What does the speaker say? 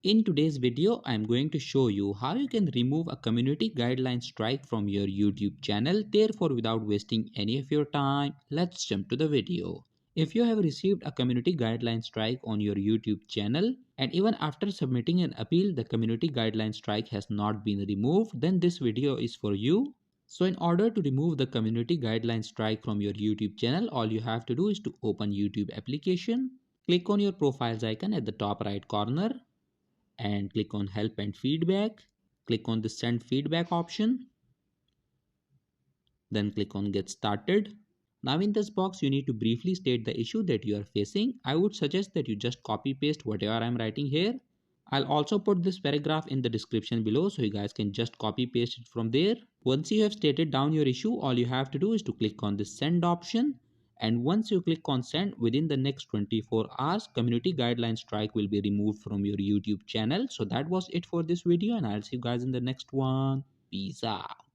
In today's video, I am going to show you how you can remove a community guideline strike from your YouTube channel. Therefore, without wasting any of your time, let's jump to the video. If you have received a community guideline strike on your YouTube channel and even after submitting an appeal, the community guideline strike has not been removed, then this video is for you. So in order to remove the community guideline strike from your YouTube channel, all you have to do is to open YouTube application. Click on your profiles icon at the top right corner and click on help and feedback. Click on the send feedback option, then click on get started. Now in this box you need to briefly state the issue that you are facing. I would suggest that you just copy paste whatever I am writing here. I'll also put this paragraph in the description below so you guys can just copy paste it from there. Once you have stated down your issue, all you have to do is to click on the send option, and once you click on send, within the next 24 hours community guideline strike will be removed from your YouTube channel. So that was it for this video, and I'll see you guys in the next one. Peace out.